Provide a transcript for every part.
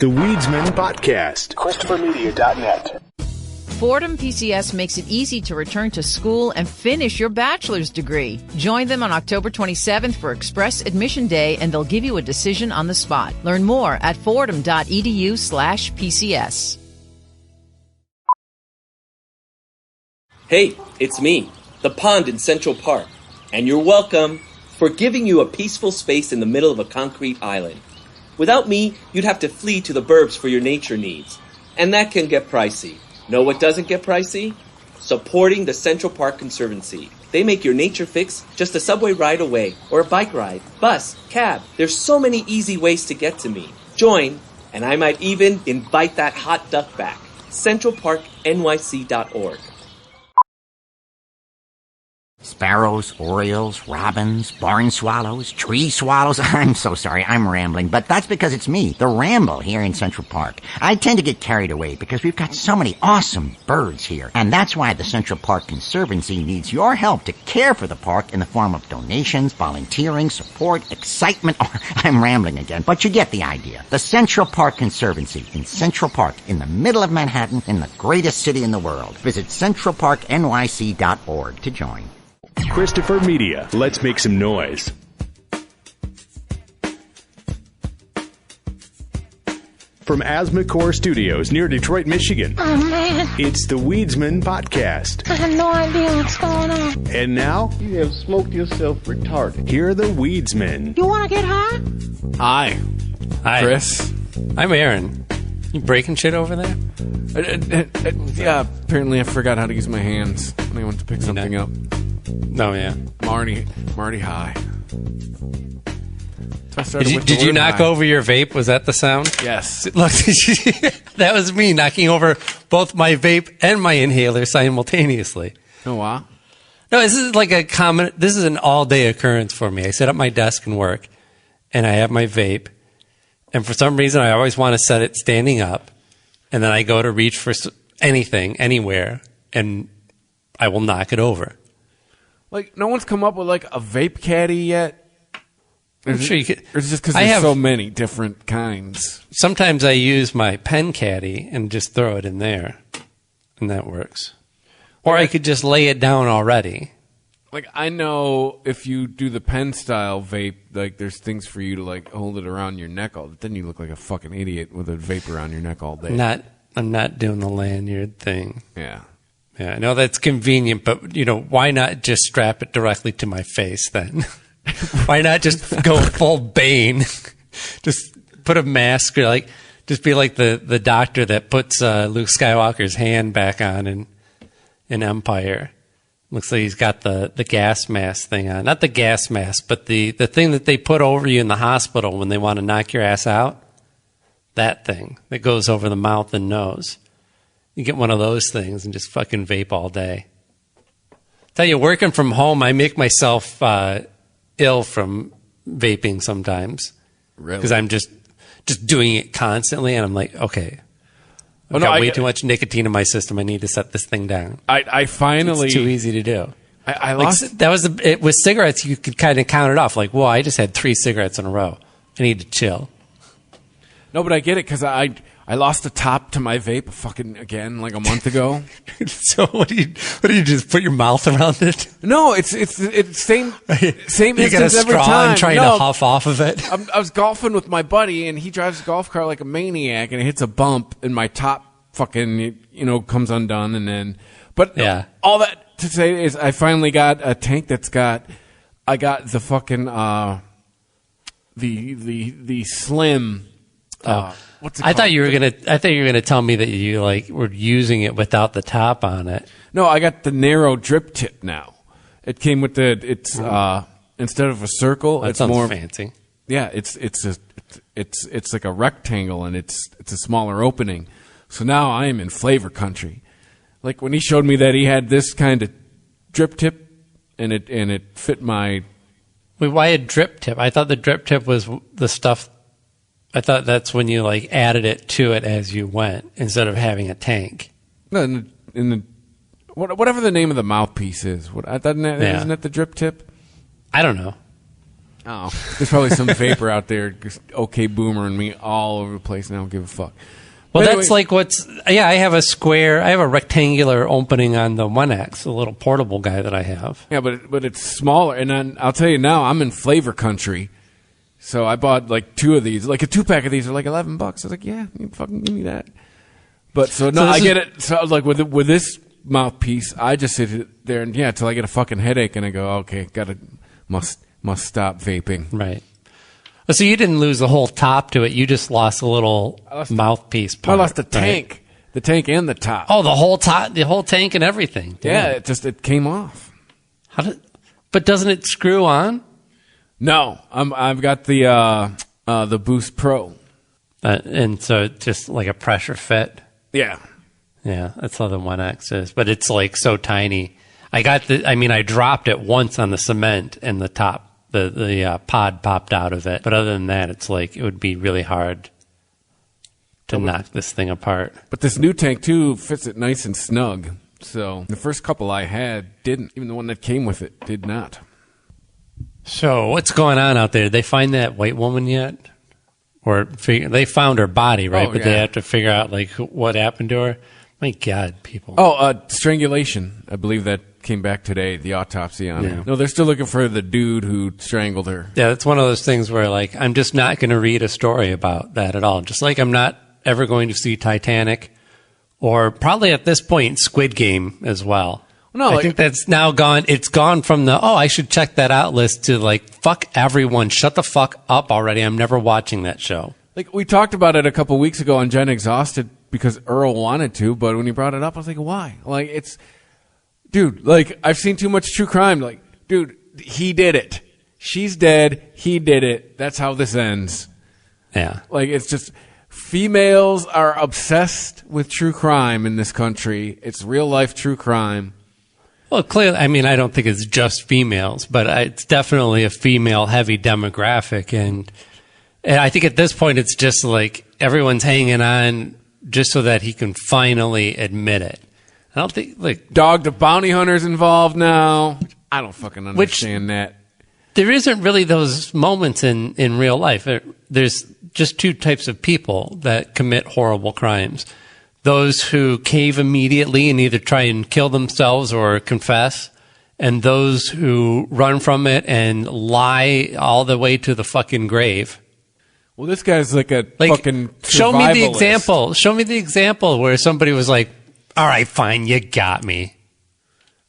the Weedsman Podcast. ChristopherMedia.net. Fordham PCS makes it easy to return to school and finish your bachelor's degree. Join them on October 27th for Express Admission Day, and they'll give you a decision on the spot. Learn more at fordham.edu/PCS. Hey, it's me, the pond in Central Park, and you're welcome for giving you a peaceful space in the middle of a concrete island. Without me, you'd have to flee to the burbs for your nature needs, and that can get pricey. Know what doesn't get pricey? Supporting the Central Park Conservancy. They make your nature fix just a subway ride away, or a bike ride, bus, cab. There's so many easy ways to get to me. Join, and I might even invite that hot duck back. CentralParkNYC.org. Sparrows, orioles, robins, barn swallows, tree swallows. I'm so sorry, I'm rambling, but that's because it's me, the Ramble, here in Central Park. I tend to get carried away because we've got so many awesome birds here, and that's why the Central Park Conservancy needs your help to care for the park in the form of donations, volunteering, support, excitement. Oh, I'm rambling again, but you get the idea. The Central Park Conservancy in Central Park, in the middle of Manhattan, in the greatest city in the world. Visit CentralParkNYC.org to join. Christopher Media. Let's make some noise. From Asthmacore Studios near Detroit, Michigan. Oh, man. It's the Weedsman Podcast. I have no idea what's going on. And now, you have smoked yourself retarded. Here are the Weedsmen. You want to get high? Hi. Chris. I'm Aaron. You breaking shit over there? Yeah, apparently I forgot how to use my hands when I went to pick something up. No, yeah. Marty high. Did you knock over your vape? Was that the sound? Yes. Look, that was me knocking over both my vape and my inhaler simultaneously. Oh, wow. No, this is an all-day occurrence for me. I sit at my desk and work, and I have my vape, and for some reason I always want to set it standing up, and then I go to reach for anything, anywhere, and I will knock it over. Like, no one's come up with, like, a vape caddy yet? I'm sure you could. Or is it just because there's so many different kinds? Sometimes I use my pen caddy and just throw it in there, and that works. Or I could just lay it down already. Like, I know if you do the pen-style vape, like, there's things for you to, like, hold it around your neck all day. Then you look like a fucking idiot with a vape around your neck all day. I'm not doing the lanyard thing. Yeah. Yeah, I know that's convenient, but, why not just strap it directly to my face then? Why not just go full Bane? Just put a mask, or just be like the doctor that puts Luke Skywalker's hand back on in Empire. Looks like he's got the gas mask thing on. Not the gas mask, but the thing that they put over you in the hospital when they want to knock your ass out. That thing that goes over the mouth and nose. You get one of those things and just fucking vape all day. Tell you, working from home, I make myself ill from vaping sometimes. Really? Because I'm just doing it constantly, and I'm like, okay, I've got way too much nicotine in my system. I need to set this thing down. I finally... It's too easy to do. I lost... With cigarettes, you could kind of count it off. Like, well, I just had 3 cigarettes in a row. I need to chill. No, but I get it, because I lost the top to my vape again like a month ago. So what do you just put your mouth around it? No, it's same you instance got a straw every time. And trying to huff off of it. I was golfing with my buddy, and he drives a golf cart like a maniac, and it hits a bump, and my top fucking comes undone, and then yeah. All that to say is I finally got a tank I got the fucking the slim. What's it called? I thought you were gonna tell me that you were using it without the top on it. No, I got the narrow drip tip now. It came with instead of a circle, That it's sounds more fancy. Yeah, it's like a rectangle, and it's a smaller opening. So now I am in flavor country. Like when he showed me that he had this kind of drip tip, and it fit my. Wait, why a drip tip? I thought the drip tip was the stuff. I thought that's when you added it to it as you went instead of having a tank. No, whatever the name of the mouthpiece is. Isn't that the drip tip? I don't know. Oh, there's probably some vapor out there, just okay boomer and me all over the place, and I don't give a fuck. Well, But that's anyway, like I have a rectangular opening on the 1X, a little portable guy that I have. yeah, but it's smaller, and then I'll tell you now, I'm in flavor country, so I bought like 2 of these, like a 2-pack of these are like $11. I was like, yeah, you fucking give me that. But so no, I get it. So I was like, with this mouthpiece, I just sit there and till I get a fucking headache, and I go, okay, must stop vaping. Right. So you didn't lose the whole top to it. You just lost a little mouthpiece part. I lost the tank. Right? The tank and the top. Oh, the whole top, the whole tank and everything. Damn. Yeah, it came off. But doesn't it screw on? No, I've got the Boost Pro. And so it's just like a pressure fit. Yeah. Yeah, that's how the 1X is. But it's like so tiny. I dropped it once on the cement and the top. The pod popped out of it. But other than that, it's like it would be really hard to knock this thing apart. But this new tank, too, fits it nice and snug. So the first couple I had didn't. Even the one that came with it did not. So what's going on out there? Did they find that white woman yet? Or they found her body, right? But they have to figure out like what happened to her. My God, people. Strangulation. I believe that came back today, the autopsy on it. No, they're still looking for the dude who strangled her. Yeah, it's one of those things where, like, I'm just not going to read a story about that at all. Just like I'm not ever going to see Titanic or probably at this point Squid Game as well. No, I think that's now gone. It's gone from the, I should check that out list to like, fuck everyone. Shut the fuck up already. I'm never watching that show. Like, we talked about it a couple weeks ago on Jen Exhausted because Earl wanted to, but when he brought it up, I was like, why? Like, dude, like, I've seen too much true crime. Like, dude, he did it. She's dead. He did it. That's how this ends. Yeah. Like, it's just, females are obsessed with true crime in this country. It's real life true crime. Well, clearly, I mean, I don't think it's just females, but it's definitely a female-heavy demographic. And I think at this point, it's just like everyone's hanging on just so that he can finally admit it. I don't think, like... Dog the bounty hunter's involved now. I don't fucking understand that. There isn't really those moments in real life. There's just 2 types of people that commit horrible crimes. Those who cave immediately and either try and kill themselves or confess, and those who run from it and lie all the way to the fucking grave. Well, this guy's like a fucking survivalist. Show me the example. Show me the example where somebody was like, all right, fine, you got me.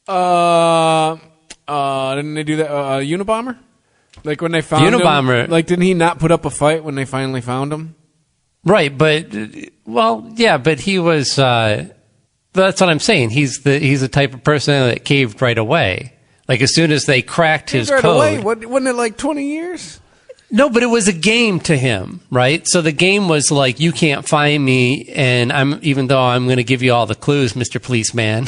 Didn't they do that? Unabomber? Like when they found him? Like, didn't he not put up a fight when they finally found him? Right, but but he was. That's what I'm saying. He's the type of person that caved right away. Like as soon as they cracked his code. Away? Wasn't it like 20 years? No, but it was a game to him, right? So the game was like, you can't find me, and even though I'm going to give you all the clues, Mr. Policeman.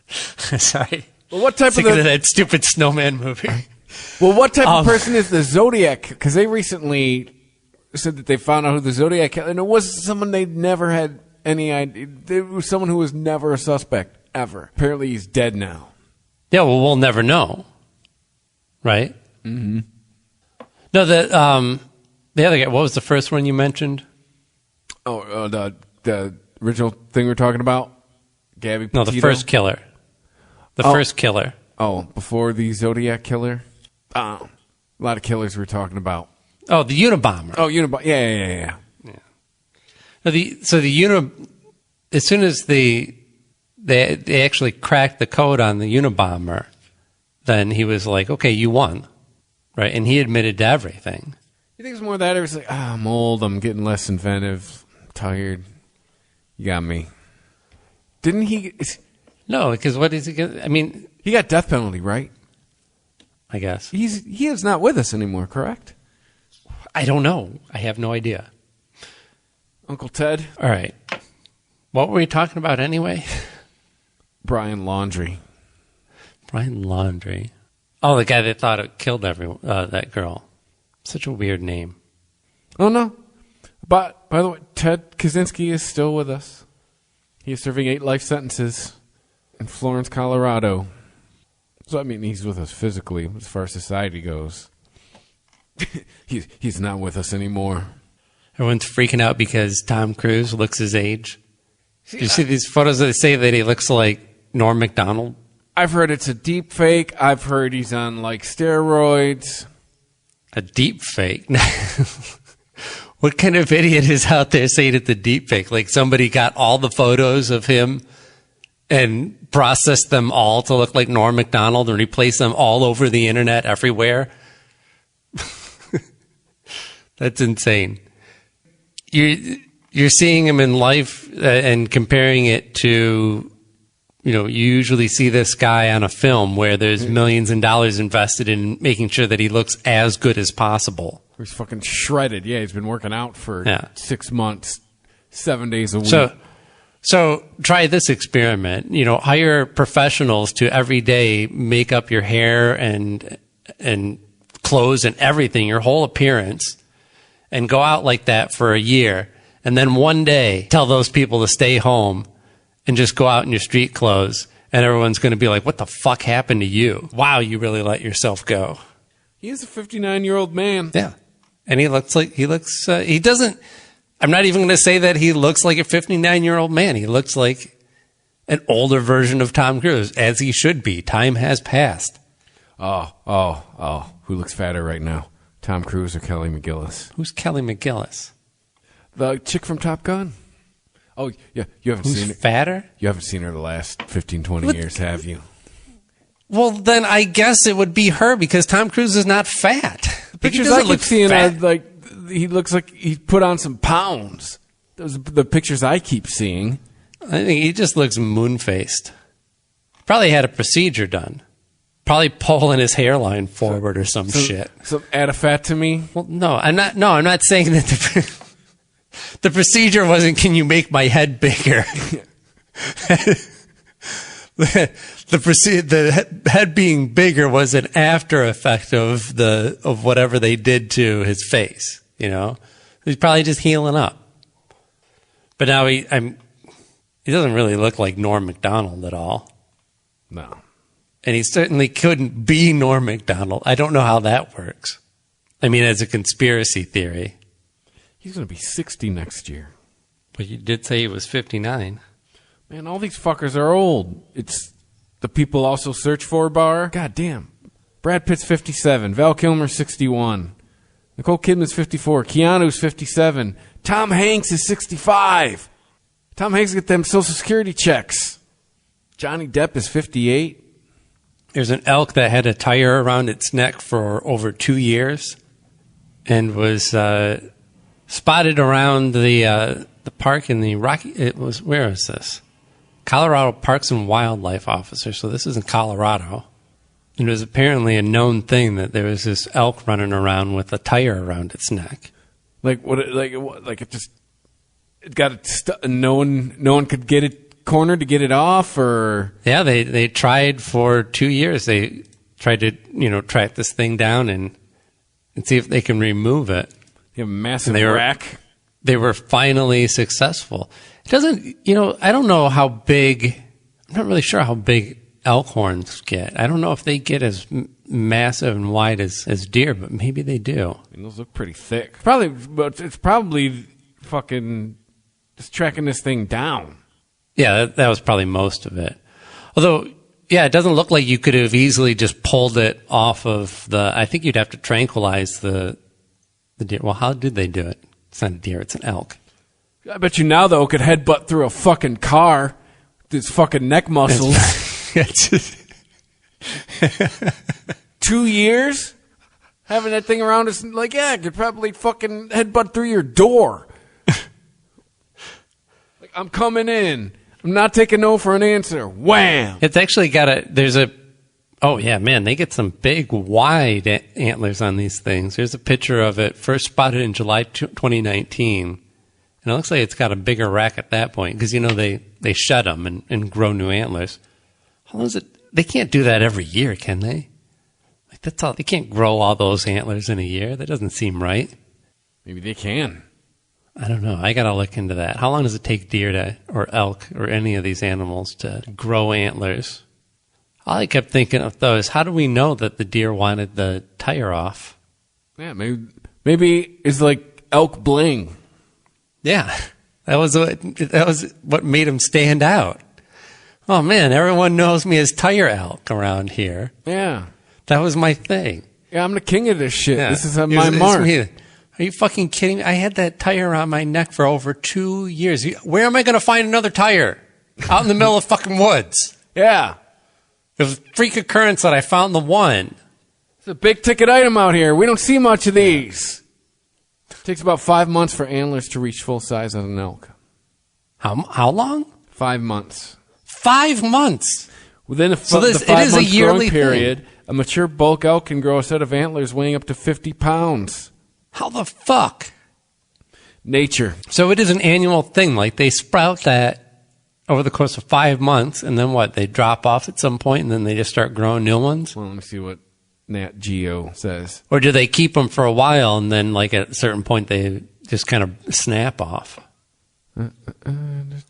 Sorry. Well, what type of that stupid snowman movie? Well, what type of person is the Zodiac? Because they recently said that they found out who the Zodiac killer, and it was someone they'd never had any idea. It was someone who was never a suspect ever. Apparently, he's dead now. Yeah, well, we'll never know, right? Mm-hmm. No, the other guy. What was the first one you mentioned? Oh, the original thing we're talking about, Gabby Petito? No, the first killer. First killer. Oh, before the Zodiac killer. A lot of killers we're talking about. Oh, the Unabomber. Oh, Unabomber. Yeah. No, as soon as they actually cracked the code on the Unabomber, then he was like, okay, you won. Right? And he admitted to everything. You think it's more that, or it's like, I'm old, I'm getting less inventive, I'm tired. You got me. Didn't he? No, because what is he going to, I mean. He got death penalty, right? I guess. He is not with us anymore, correct? I don't know. I have no idea. Uncle Ted? All right. What were we talking about anyway? Brian Laundrie. Brian Laundrie. Oh, the guy that thought it killed everyone, that girl. Such a weird name. Oh, no. But, by the way, Ted Kaczynski is still with us. He is serving 8 life sentences in Florence, Colorado. So, I mean, he's with us physically as far as society goes. He's not with us anymore. Everyone's freaking out because Tom Cruise looks his age. Do you see these photos that say that he looks like Norm Macdonald? I've heard it's a deep fake. I've heard he's on like steroids. A deep fake? What kind of idiot is out there saying it's a deep fake? Like somebody got all the photos of him and processed them all to look like Norm Macdonald and replaced them all over the internet everywhere? That's insane. You're seeing him in life and comparing it to, you usually see this guy on a film where there's millions of dollars invested in making sure that he looks as good as possible. He's fucking shredded. Yeah, he's been working out for 6 months, 7 days a week. So try this experiment. Hire professionals to every day make up your hair and clothes and everything, your whole appearance, and go out like that for a year. And then one day tell those people to stay home and just go out in your street clothes. And everyone's going to be like, what the fuck happened to you? Wow, you really let yourself go. He is a 59-year-old man. Yeah. And he doesn't, I'm not even going to say that he looks like a 59-year-old man. He looks like an older version of Tom Cruise, as he should be. Time has passed. Oh. Who looks fatter right now? Tom Cruise or Kelly McGillis? Who's Kelly McGillis? The chick from Top Gun. Oh, yeah. You haven't seen her. Who's fatter? You haven't seen her the last 15, 20 years, have you? Well, then I guess it would be her because Tom Cruise is not fat. The pictures I keep seeing are like he looks like he put on some pounds. Those are the pictures I keep seeing. I think he just looks moon-faced. Probably had a procedure done. Probably pulling his hairline forward or some shit. So add a fat to me? Well, no, I'm not saying that the procedure wasn't, can you make my head bigger? The head being bigger was an after effect of whatever they did to his face. He's probably just healing up. But now he doesn't really look like Norm Macdonald at all. No, and he certainly couldn't be Norm Macdonald. I don't know how that works. I mean, as a conspiracy theory, he's going to be 60 next year. But you did say he was 59. Man, all these fuckers are old. It's the people also search for bar. God damn. Brad Pitt's 57. Val Kilmer's 61. Nicole Kidman's 54. Keanu's 57. Tom Hanks is 65. Tom Hanks get them Social Security checks. Johnny Depp is 58. There's an elk that had a tire around its neck for over 2 years and was spotted around the park in the Rocky. Where is this? Colorado Parks and Wildlife Officer. So this is in Colorado. And it was apparently a known thing that there was this elk running around with a tire around its neck. Like what? Like it just it got it. No one could get it cornered to get it off, or yeah, they tried for 2 years. They tried to track this thing down and see if they can remove it. You have a massive rack. They were finally successful. It doesn't, I don't know how big. I'm not really sure how big elk horns get. I don't know if they get as massive and wide as deer, but maybe they do. I mean, those look pretty thick. But it's probably fucking just tracking this thing down. Yeah, that was probably most of it. Although, yeah, it doesn't look like you could have easily just pulled it off of I think you'd have to tranquilize the deer. Well, how did they do it? It's not a deer, it's an elk. I bet you now, though, it could headbutt through a fucking car. His fucking neck muscles. 2 years? Having that thing around us, like, yeah, it could probably fucking headbutt through your door. Like, I'm coming in. I'm not taking no for an answer. Wham! It's actually oh yeah, man, they get some big, wide antlers on these things. There's a picture of it, first spotted in July 2019. And it looks like it's got a bigger rack at that point because, they shed them and grow new antlers. How long is it? They can't do that every year, can they? Like that's all. They can't grow all those antlers in a year. That doesn't seem right. Maybe they can. I don't know. I got to look into that. How long does it take deer or elk or any of these animals to grow antlers? All I kept thinking of, though, is how do we know that the deer wanted the tire off? Yeah, maybe it's like elk bling. Yeah, that was what made him stand out. Oh man, everyone knows me as Tire Elk around here. Yeah, that was my thing. Yeah, I'm the king of this shit. Yeah. This is my mark. Are you fucking kidding me? I had that tire on my neck for over 2 years. Where am I going to find another tire? Out in the middle of fucking woods. Yeah. It was a freak occurrence that I found the one. It's a big ticket item out here. We don't see much of these. It takes about 5 months for antlers to reach full size on an elk. How long? 5 months. 5 months? Within the 5 month growing period, a mature bulk elk can grow a set of antlers weighing up to 50 pounds. How the fuck? Nature. So it is an annual thing. Like they sprout that over the course of 5 months, and then what? They drop off at some point, and then they just start growing new ones? Well, let me see what Nat Geo says. Or do they keep them for a while, and then like at a certain point they just kind of snap off? An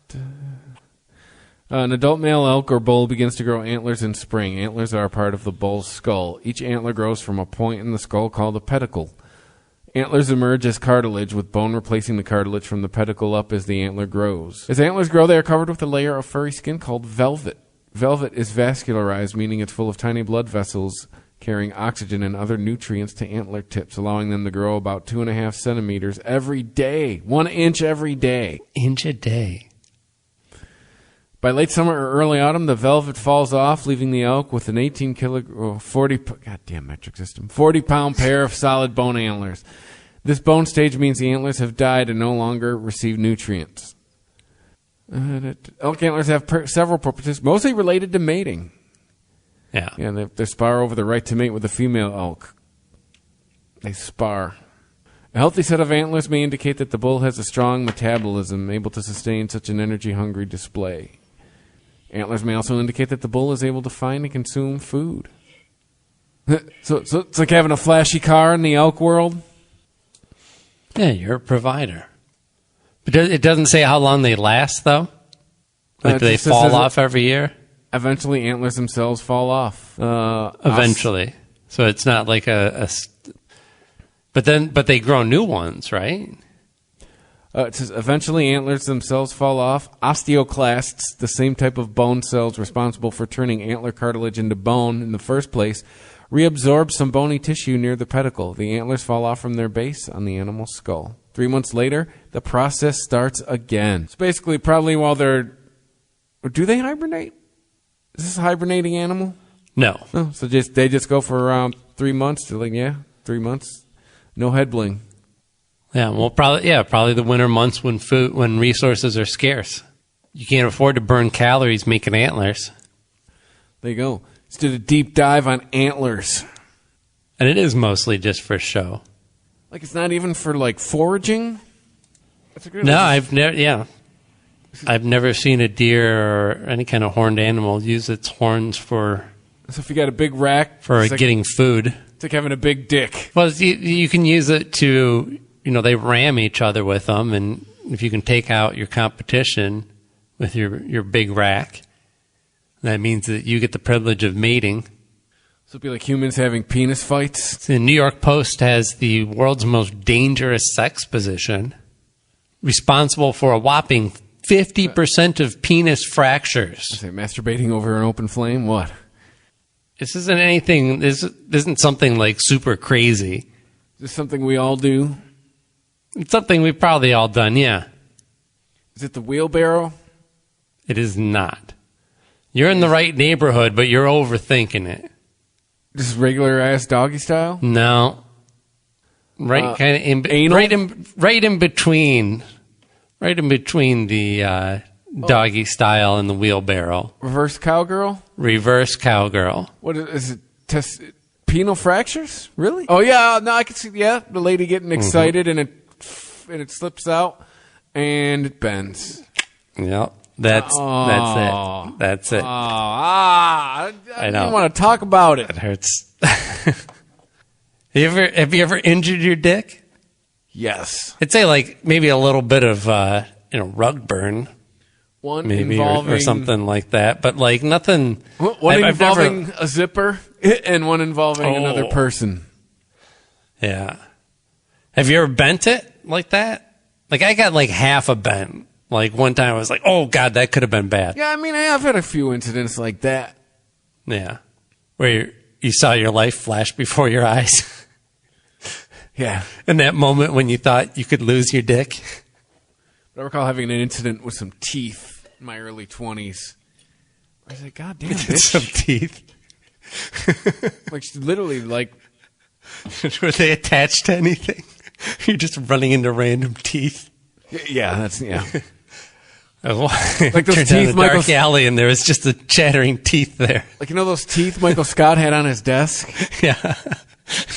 adult male elk or bull begins to grow antlers in spring. Antlers are a part of the bull's skull. Each antler grows from a point in the skull called a pedicle. Antlers emerge as cartilage, with bone replacing the cartilage from the pedicle up as the antler grows. As antlers grow, they are covered with a layer of furry skin called velvet. Velvet is vascularized, meaning it's full of tiny blood vessels carrying oxygen and other nutrients to antler tips, allowing them to grow about 2.5 centimeters every day. 1 inch every day. Inch a day. By late summer or early autumn, the velvet falls off, leaving the elk with an 40-pound pair of solid bone antlers. This bone stage means the antlers have died and no longer receive nutrients. Elk antlers have several purposes, mostly related to mating. Yeah, they spar over the right to mate with a female elk. They spar. A healthy set of antlers may indicate that the bull has a strong metabolism, able to sustain such an energy-hungry display. Antlers may also indicate that the bull is able to find and consume food. So it's like having a flashy car in the elk world? Yeah, you're a provider. But it doesn't say how long they last, though? Like, do they fall off every year? Eventually, antlers themselves fall off. Eventually. So it's not like But they grow new ones, right? It says, eventually antlers themselves fall off. Osteoclasts, the same type of bone cells responsible for turning antler cartilage into bone in the first place, reabsorb some bony tissue near the pedicle. The antlers fall off from their base on the animal's skull. 3 months later, the process starts again. It's basically probably while they're... Do they hibernate? Is this a hibernating animal? No. Oh, so they just go for around 3 months. They're like, 3 months. No head bling. Yeah, well, probably the winter months when resources are scarce. You can't afford to burn calories making antlers. There you go. Let's do a deep dive on antlers. And it is mostly just for show. Like it's not even for like foraging? I've never seen a deer or any kind of horned animal use its horns for... So if you got a big rack... For getting food. It's like having a big dick. Well, you can use it to... they ram each other with them, and if you can take out your competition with your big rack, that means that you get the privilege of mating. So it'd be like humans having penis fights? The New York Post has the world's most dangerous sex position, responsible for a whopping 50% of penis fractures. Is it masturbating over an open flame? What? This isn't anything, this isn't something like super crazy. Is this something we all do? It's something we've probably all done, yeah. Is it the wheelbarrow? It is not. You're in the right neighborhood, but you're overthinking it. Just regular ass doggy style? No. Right kind of right in between the doggy style and the wheelbarrow. Reverse cowgirl? Reverse cowgirl. What is it? Penile fractures? Really? Oh yeah, no, I can see. Yeah, the lady getting excited and it slips out and it bends. Yep, that's it. That's it. I know. don't want to talk about it. It hurts. Have you ever injured your dick? Yes. I'd say like maybe a little bit of rug burn. One maybe involving or something like that, but like nothing. One involving a zipper and one involving another person. Yeah. Have you ever bent it like that? Like, I got like half a bent. Like, one time I was like, oh, God, that could have been bad. Yeah, I mean, I've had a few incidents like that. Yeah. Where you saw your life flash before your eyes. Yeah. In that moment when you thought you could lose your dick. I recall having an incident with some teeth in my early 20s. I was like, God damn, bitch. Some teeth. Like, literally, like... Were they attached to anything? You're just running into random teeth. Yeah, that's... Yeah. Like those teeth, down a dark alley, and there was just the chattering teeth there. Like, you know those teeth Michael Scott had on his desk? Yeah.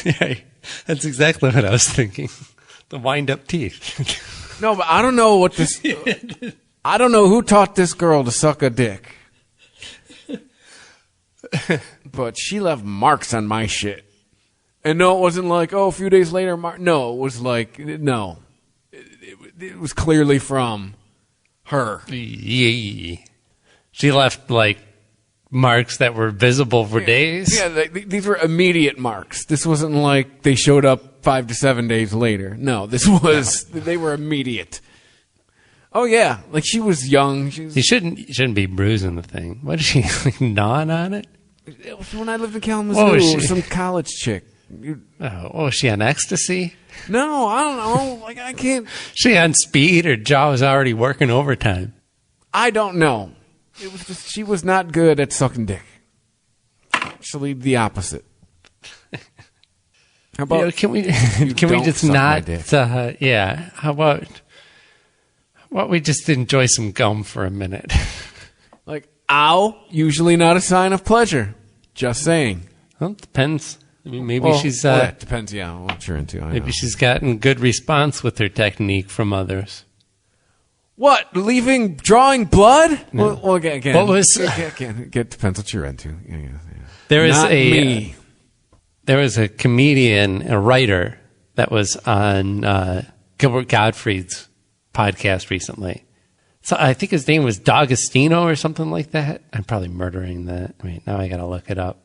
Yeah, that's exactly what I was thinking. The wind-up teeth. No, but I don't know what this... I don't know who taught this girl to suck a dick. But she left marks on my shit. And no, it wasn't like, oh, a few days later, no, it was like, no. It was clearly from her. Yeah. She left, like, marks that were visible for days? Yeah, these were immediate marks. This wasn't like they showed up 5 to 7 days later. No, this was, they were immediate. Oh, yeah. Like, she was young. You shouldn't be bruising the thing. What, is she, like, gnawing on it? It was when I lived in Kalamazoo. Some college chick. Was she on ecstasy? No, I don't know. Like, I can't. She on speed, or jaw was already working overtime? I don't know. It was just, she was not good at sucking dick. Actually, the opposite. How about can we just not? Yeah. How about we just enjoy some gum for a minute? Like, ow, usually not a sign of pleasure. Just saying. Well, it depends. I mean, maybe she's... that depends, yeah, on what you're into. Maybe she's gotten good response with her technique from others. What? Drawing blood? No. Well, again. What was... Again, it depends what you're into. Yeah. There was a comedian, a writer, that was on Gilbert Gottfried's podcast recently. So I think his name was Dogostino or something like that. I'm probably murdering that. I mean, now I got to look it up.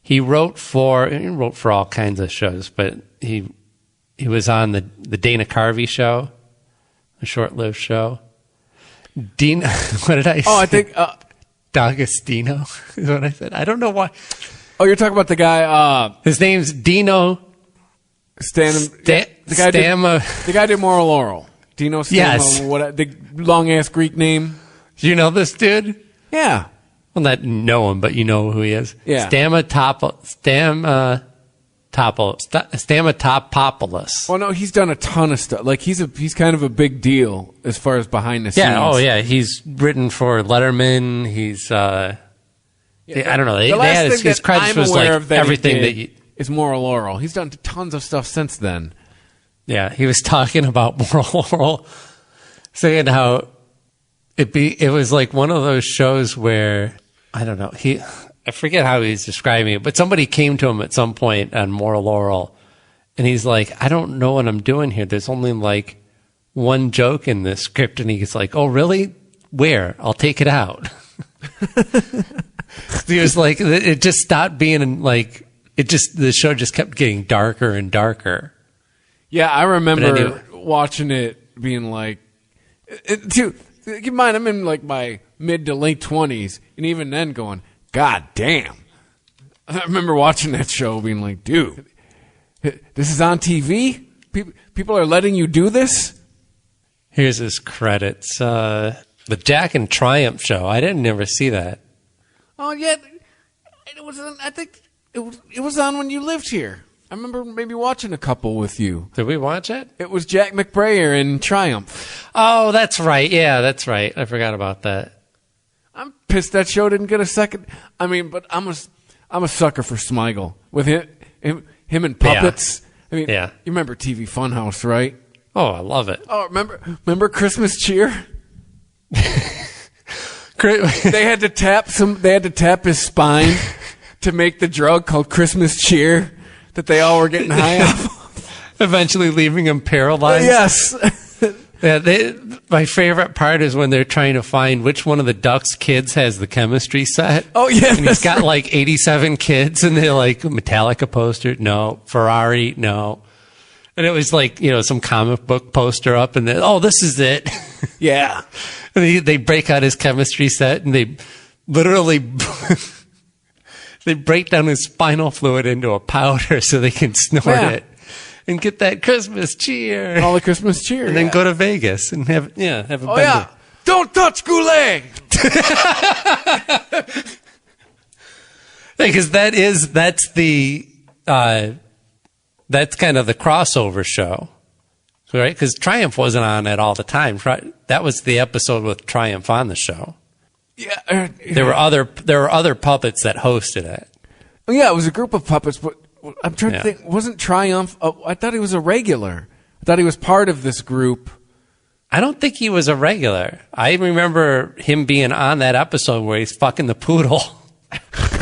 He wrote for all kinds of shows, but he was on the Dana Carvey show, a short-lived show. What did I say? Oh, I think Dogostino is what I said. I don't know why. Oh, you're talking about the guy. His name's Dino. The guy did Moral Oral. Dino Stama. Yes. The long ass Greek name. Do you know this dude? Yeah. Well, not know him, but you know who he is. Yeah. Stamatopoulos. Well, no, he's done a ton of stuff. Like, he's kind of a big deal as far as behind the scenes. Yeah. Oh, yeah. He's written for Letterman. He's. I don't know. His credits was like everything that is Moral Oral. He's done tons of stuff since then. Yeah, he was talking about Moral Oral, saying how it was like one of those shows where, I don't know, I forget how he's describing it, but somebody came to him at some point on Moral Oral, and he's like, I don't know what I'm doing here. There's only like one joke in this script, and he's like, oh, really? Where? I'll take it out. He was like, it just stopped being like, the show just kept getting darker and darker. Yeah, I remember watching it being like, keep in mind, I'm in like my mid to late 20s, and even then going, God damn. I remember watching that show being like, dude, this is on TV? People are letting you do this? Here's his credits. The Jack and Triumph show. I didn't ever see that. Oh, yeah. I think it was on when you lived here. I remember maybe watching a couple with you. Did we watch it? It was Jack McBrayer in Triumph. Oh, that's right. Yeah, that's right. I forgot about that. I'm pissed that show didn't get a second. I mean, but I'm a sucker for Smigel with him and puppets. Yeah. I mean, yeah. You remember TV Funhouse, right? Oh, I love it. Oh, remember Christmas Cheer? They had to tap his spine to make the drug called Christmas Cheer that they all were getting high off. Eventually leaving him paralyzed. Yes. Yeah, my favorite part is when they're trying to find which one of the Ducks kids has the chemistry set. Oh, yeah. And he's got like 87 kids, and they're like, Metallica poster? No. Ferrari? No. And it was like, some comic book poster up, and then, oh, this is it. Yeah. And they break out his chemistry set, and they literally they break down his spinal fluid into a powder so they can snort it and get that Christmas cheer. All the Christmas cheer. And then go to Vegas and have a bender. Yeah. Don't touch Goulet. Because that's kind of the crossover show, right? Because Triumph wasn't on it all the time. That was the episode with Triumph on the show. Yeah, there were other puppets that hosted it. Oh, yeah, it was a group of puppets, but I'm trying to think. Wasn't Triumph? I thought he was a regular. I thought he was part of this group. I don't think he was a regular. I remember him being on that episode where he's fucking the poodle.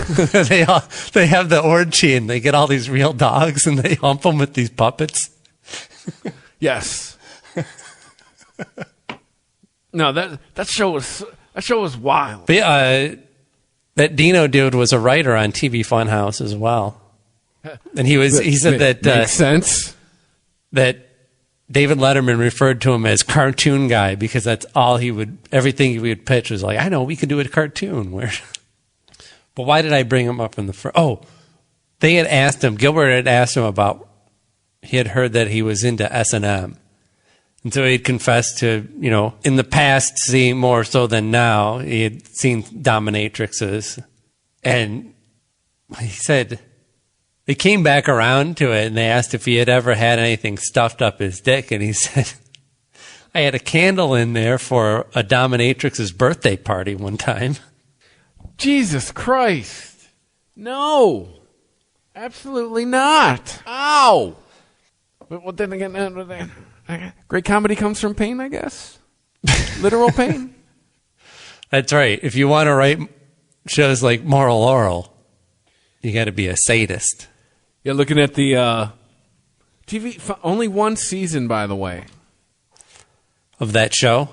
They have the orgy and they get all these real dogs and they hump them with these puppets. Yes. No, that show was wild. But, that Dino dude was a writer on TV Funhouse as well, and he said that makes sense. That David Letterman referred to him as cartoon guy because that's all everything he would pitch was like, I know we could do a cartoon. But why did I bring him up in the first? Oh, they had asked him. Gilbert had asked him about. He had heard that he was into S&M. And so he'd confessed to, in the past, seeing more so than now, he had seen dominatrixes. And he said, they came back around to it and they asked if he had ever had anything stuffed up his dick. And he said, I had a candle in there for a dominatrix's birthday party one time. Jesus Christ. No. Absolutely not. Ow. But then again, great comedy comes from pain, I guess. Literal pain. That's right. If you want to write shows like Moral Oral, you got to be a sadist. Yeah, looking at the TV, only one season, by the way, of that show.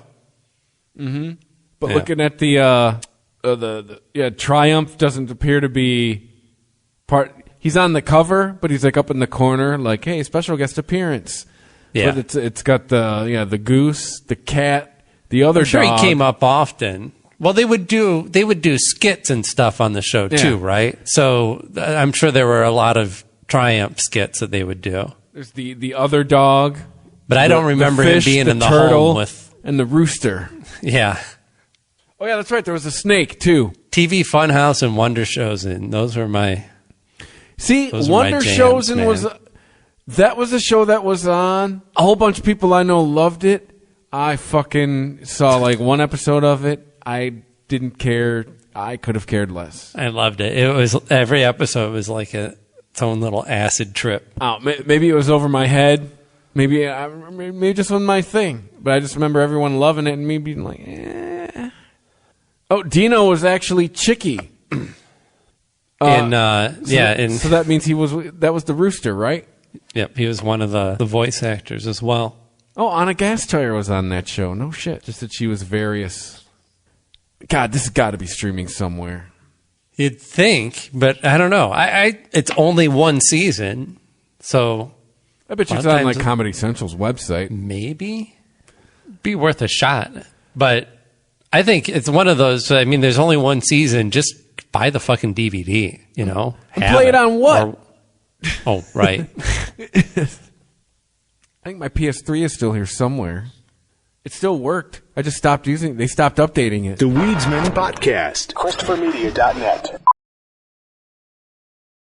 Mm-hmm. But looking at the Triumph doesn't appear to be part. He's on the cover, but he's like up in the corner, like, hey, special guest appearance. Yeah, but it's got the goose, the cat, the other. I'm sure dog. He came up often. Well, they would do skits and stuff on the show too, right? So I'm sure there were a lot of Triumph skits that they would do. There's the other dog, but I don't remember him being in the turtle home with and the rooster. Yeah. Oh yeah, that's right. There was a snake too. TV Funhouse and Wonder Shows, and those were my. See, Wonder Shows and was. That was a show that was on. A whole bunch of people I know loved it. I fucking saw like one episode of it. I didn't care. I could have cared less. I loved it. It was every episode was like its own little acid trip. Oh, maybe it was over my head. Maybe just wasn't my thing. But I just remember everyone loving it and me being like, eh. Oh, Dino was actually Chicky. So that means that was the rooster, right? Yep, he was one of the voice actors as well. Oh, Anna Gasteyer was on that show. No shit. Just that she was various. God, this has got to be streaming somewhere. You'd think, but I don't know. It's only one season, so I bet you it's on like Comedy Central's website. Maybe be worth a shot, but I think it's one of those. I mean, there's only one season. Just buy the fucking DVD. And play it on what? Oh, right. I think my PS3 is still here somewhere. It still worked. I just stopped using it. They stopped updating it. The Weedsman Podcast. ChristopherMedia.net.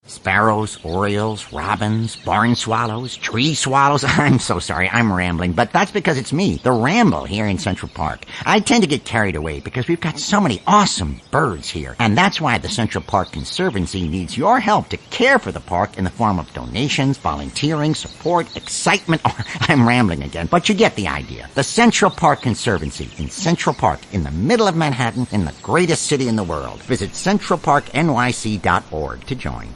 Sparrows, orioles, robins, barn swallows, tree swallows. I'm so sorry, I'm rambling, but that's because it's me, the Ramble, here in Central Park. I tend to get carried away because we've got so many awesome birds here, and that's why the Central Park Conservancy needs your help to care for the park in the form of donations, volunteering, support, excitement. Oh, I'm rambling again, but you get the idea. The Central Park Conservancy in Central Park, in the middle of Manhattan, in the greatest city in the world. Visit centralparknyc.org to join.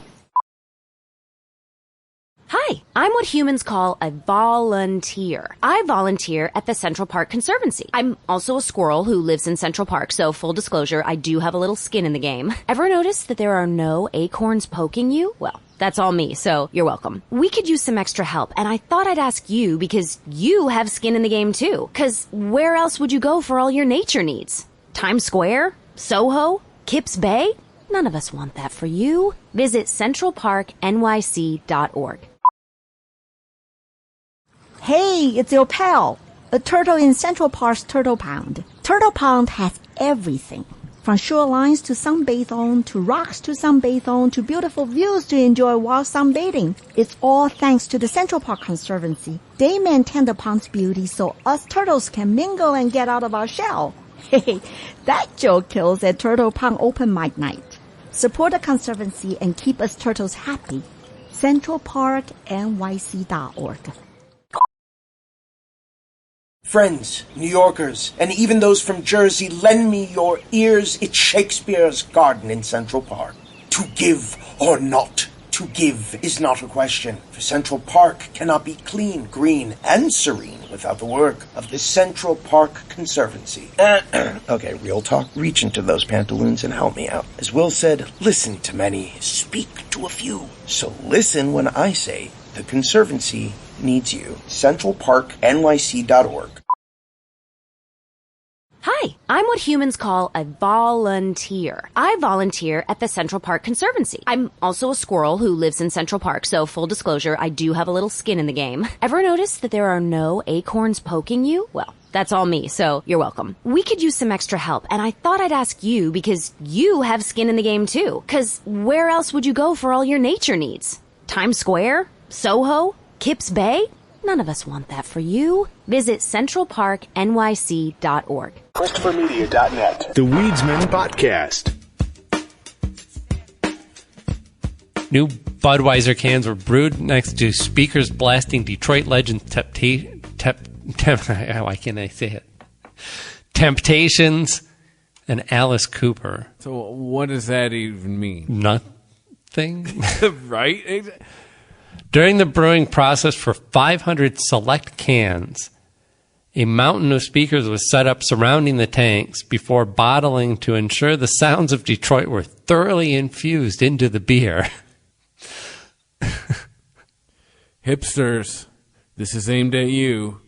Hi, I'm what humans call a volunteer. I volunteer at the Central Park Conservancy. I'm also a squirrel who lives in Central Park, so full disclosure, I do have a little skin in the game. Ever notice that there are no acorns poking you? Well, that's all me, so you're welcome. We could use some extra help, and I thought I'd ask you because you have skin in the game too. 'Cause where else would you go for all your nature needs? Times Square? Soho? Kips Bay? None of us want that for you. Visit centralparknyc.org. Hey, it's your pal, a turtle in Central Park's Turtle Pond. Turtle Pond has everything, from shorelines to sunbathe on, to rocks to sunbathe on, to beautiful views to enjoy while sunbathing. It's all thanks to the Central Park Conservancy. They maintain the pond's beauty so us turtles can mingle and get out of our shell. Hey, that joke kills at Turtle Pond Open Mic Night. Support the Conservancy and keep us turtles happy. CentralParkNYC.org. Friends, New Yorkers, and even those from Jersey, lend me your ears. It's Shakespeare's garden in Central Park. To give or not to give is not a question, for Central Park cannot be clean, green, and serene without the work of the Central Park Conservancy. Okay, real talk. Reach into those pantaloons and help me out. As Will said, listen to many, speak to a few. So listen when I say the Conservancy needs you. CentralParkNYC.org. Hi, I'm what humans call a volunteer. I volunteer at the Central Park Conservancy. I'm also a squirrel who lives in Central Park, so full disclosure, I do have a little skin in the game. Ever notice that there are no acorns poking you? Well, that's all me, so you're welcome. We could use some extra help, and I thought I'd ask you because you have skin in the game too. 'Cause where else would you go for all your nature needs? Times Square? Soho? Kips Bay? None of us want that for you. Visit CentralParkNYC.org. ChristopherMedia.net. The Weedsman Podcast. New Budweiser cans were brewed next to speakers blasting Detroit legends why can't I say it? Temptations and Alice Cooper. So what does that even mean? Nothing. Right? During the brewing process for 500 select cans, a mountain of speakers was set up surrounding the tanks before bottling to ensure the sounds of Detroit were thoroughly infused into the beer. Hipsters, this is aimed at you.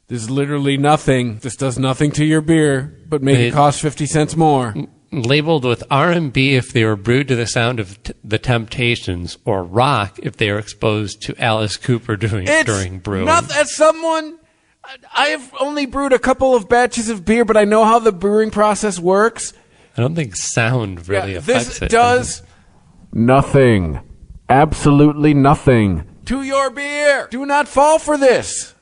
This is literally nothing. This does nothing to your beer, but make it cost 50 cents more. Labeled with R&B if they were brewed to the sound of the Temptations, or rock if they were exposed to Alice Cooper during brewing. As someone, I have only brewed a couple of batches of beer, but I know how the brewing process works. I don't think sound really affects it. This does nothing. Absolutely nothing to your beer. Do not fall for this.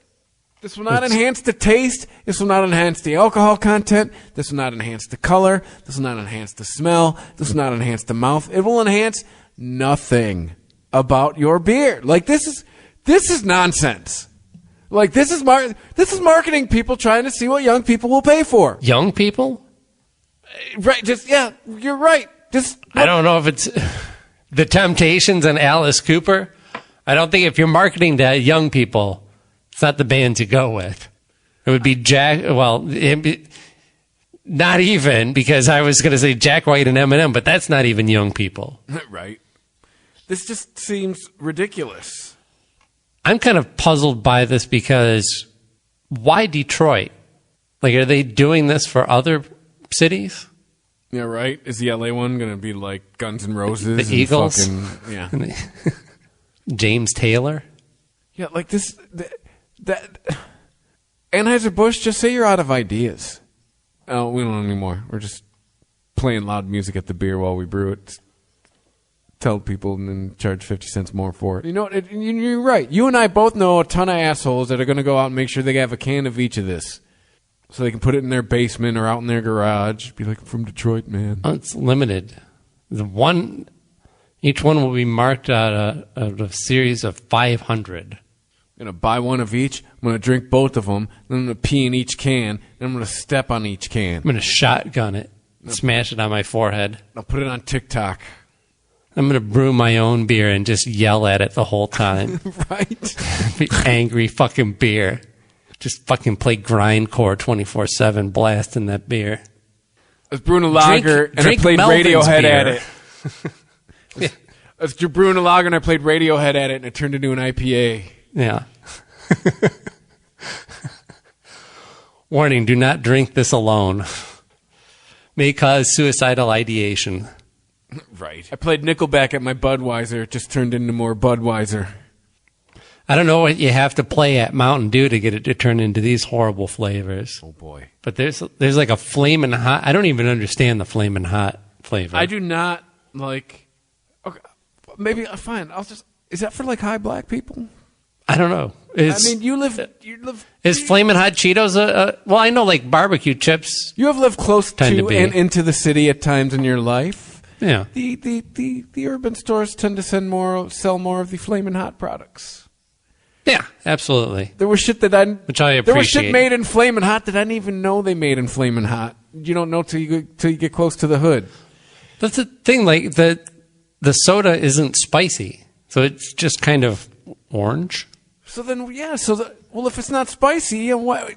This will not enhance the taste. This will not enhance the alcohol content. This will not enhance the color. This will not enhance the smell. This will not enhance the mouth. It will enhance nothing about your beer. Like this is nonsense. Like this is marketing people trying to see what young people will pay for. Young people? Right, you're right. I don't know if it's the Temptations and Alice Cooper. I don't think if you're marketing to young people, it's not the bands you go with. It would be not even, because I was going to say Jack White and Eminem, but that's not even young people. Right. This just seems ridiculous. I'm kind of puzzled by this because why Detroit? Like, are they doing this for other cities? Yeah, right. Is the LA one going to be like Guns N' Roses? The Eagles? Yeah. James Taylor? Yeah, like this... That Anheuser-Busch, just say you're out of ideas. Oh, we don't anymore. We're just playing loud music at the beer while we brew it. Tell people and then charge 50 cents more for it. You know, you're right. You and I both know a ton of assholes that are going to go out and make sure they have a can of each of this. So they can put it in their basement or out in their garage. Be like, from Detroit, man. Oh, it's limited. Each one will be marked out a series of 500. I'm going to buy one of each. I'm going to drink both of them. Then I'm going to pee in each can. Then I'm going to step on each can. I'm going to shotgun it. Smash it on my forehead. I'll put it on TikTok. I'm going to brew my own beer and just yell at it the whole time. Right? Be angry fucking beer. Just fucking play grindcore 24/7, blasting that beer. I was brewing a lager and I played Melvin's Radiohead beer. at it. I was brewing a lager and I played Radiohead at it and it turned into an IPA. Yeah. Warning, do not drink this alone. May cause suicidal ideation. Right. I played Nickelback at my Budweiser. It just turned into more Budweiser. I don't know what you have to play at Mountain Dew to get it to turn into these horrible flavors. Oh, boy. But there's like a flamin' hot. I don't even understand the flamin' hot flavor. I do not like... Okay, maybe, fine. Is that for like high black people? I don't know. You live... Is Flamin' Hot Cheetos well, I know like barbecue chips. You have lived close to and into the city at times in your life. Yeah. The urban stores tend to sell more of the Flamin' Hot products. Yeah, absolutely. There was shit which I appreciate. There was shit made in Flamin' Hot that I didn't even know they made in Flamin' Hot. You don't know till you get close to the hood. That's the thing. Like the soda isn't spicy, so it's just kind of orange. So then, yeah. Well, if it's not spicy, why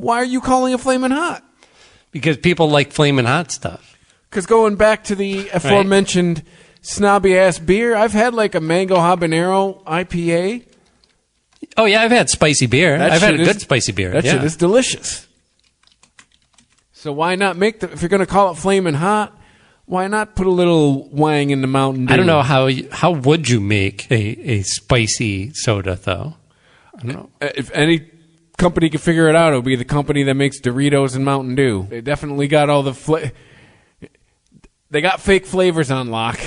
are you calling it Flamin' Hot? Because people like Flamin' Hot stuff. Because going back to the aforementioned snobby ass beer, I've had like a mango habanero IPA. Oh yeah, I've had spicy beer. I've had a good spicy beer. That shit is delicious. So why not if you're going to call it Flamin' Hot, why not put a little wang in the Mountain Dew? I don't know how would you make a spicy soda though? I don't know. If any company could figure it out, it would be the company that makes Doritos and Mountain Dew. They definitely got all the they got fake flavors on lock.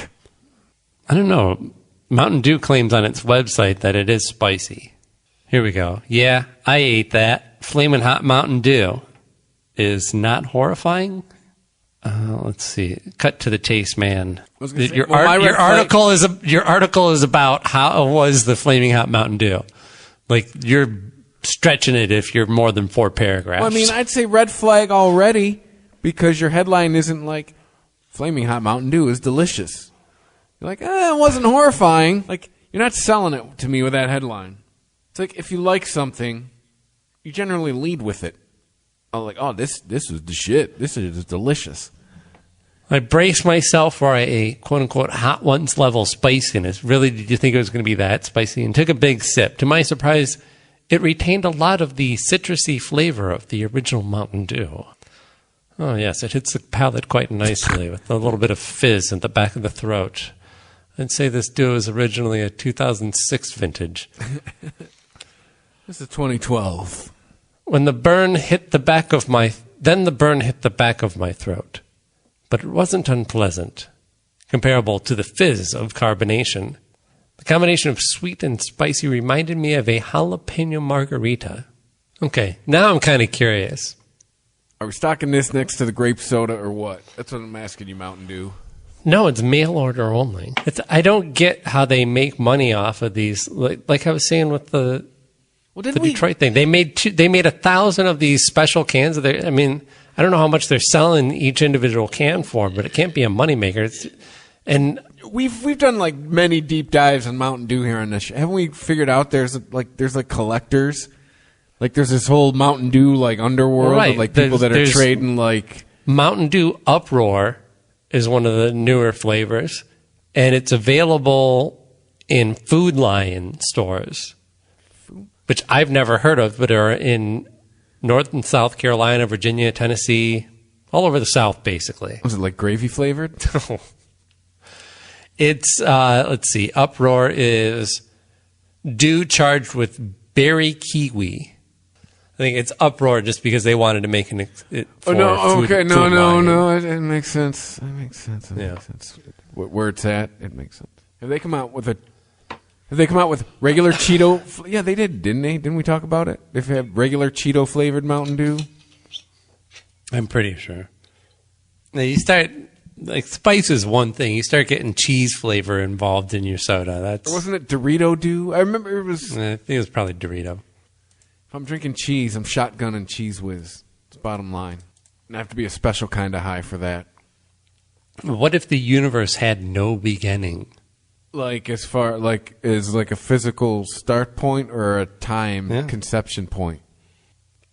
I don't know. Mountain Dew claims on its website that it is spicy. Here we go. Yeah, I ate that. Flamin' Hot Mountain Dew is not horrifying. Let's see. Cut to the chase, man. Your article is about how was the Flaming Hot Mountain Dew. Like you're stretching it if you're more than 4 paragraphs. Well, I mean, I'd say red flag already because your headline isn't like Flaming Hot Mountain Dew is delicious. You're like, it wasn't horrifying. Like you're not selling it to me with that headline. It's like if you like something, you generally lead with it. I'm like, this is the shit. This is delicious. I braced myself for a quote-unquote hot ones level spiciness. Really, did you think it was going to be that spicy? And took a big sip. To my surprise, it retained a lot of the citrusy flavor of the original Mountain Dew. Oh, yes, it hits the palate quite nicely with a little bit of fizz at the back of the throat. I'd say this Dew is originally a 2006 vintage. This is 2012. When the burn hit the back of my throat. But it wasn't unpleasant, comparable to the fizz of carbonation. The combination of sweet and spicy reminded me of a jalapeno margarita. Okay, now I'm kind of curious. Are we stocking this next to the grape soda or what? That's what I'm asking you, Mountain Dew. No, it's mail order only. I don't get how they make money off of these. Like I was saying with the Detroit thing, they made 1,000 of these special cans. I don't know how much they're selling each individual can for, but it can't be a moneymaker. And we've done like many deep dives on Mountain Dew here on this show. Haven't we figured out there's collectors? Like there's this whole Mountain Dew like underworld of like people that are trading like Mountain Dew Uproar is one of the newer flavors, and it's available in Food Lion stores, which I've never heard of, but are in North and South Carolina, Virginia, Tennessee, all over the South, basically. Was it like gravy flavored? It's, let's see, Uproar is Dew charged with berry kiwi. I think it's Uproar just because they wanted to make it for food. It makes sense. It makes sense. Where it's at, it makes sense. Have they come out with regular Cheeto? Yeah, they did, didn't they? Didn't we talk about it? They've had regular Cheeto flavored Mountain Dew. I'm pretty sure. Now you start spice is one thing. You start getting cheese flavor involved in your soda. Or wasn't it Dorito Dew? I remember it was. I think it was probably Dorito. If I'm drinking cheese, I'm shotgunning Cheese Whiz. It's bottom line. And I have to be a special kind of high for that. What if the universe had no beginning? Like as far like is like a physical start point or a time conception point?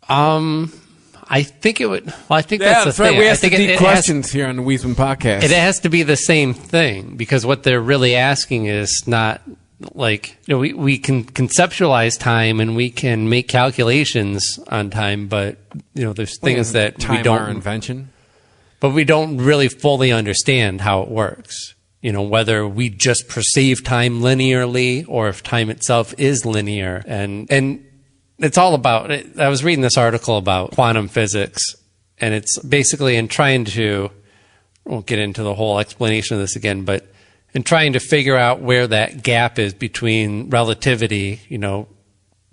I think it would. Well, I think that's the thing. Right. We asked I think deep questions here on the Weisman podcast. It has to be the same thing because what they're really asking is not like we can conceptualize time and we can make calculations on time, but there's things that time we don't our invention, but we don't really fully understand how it works. Whether we just perceive time linearly or if time itself is linear, and it's all about it. I was reading this article about quantum physics, and it's basically in trying to, I won't get into the whole explanation of this again, but in trying to figure out where that gap is between relativity,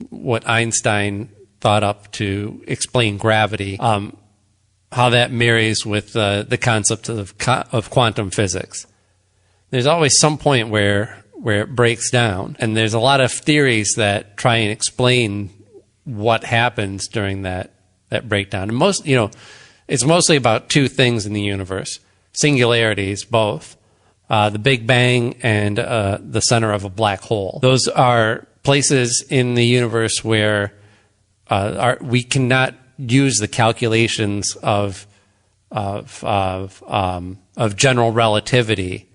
what Einstein thought up to explain gravity, how that marries with the concept of quantum physics. There's always some point where it breaks down, and there's a lot of theories that try and explain what happens during that breakdown. And it's mostly about two things in the universe: singularities, both the Big Bang and the center of a black hole. Those are places in the universe where we cannot use the calculations of general relativity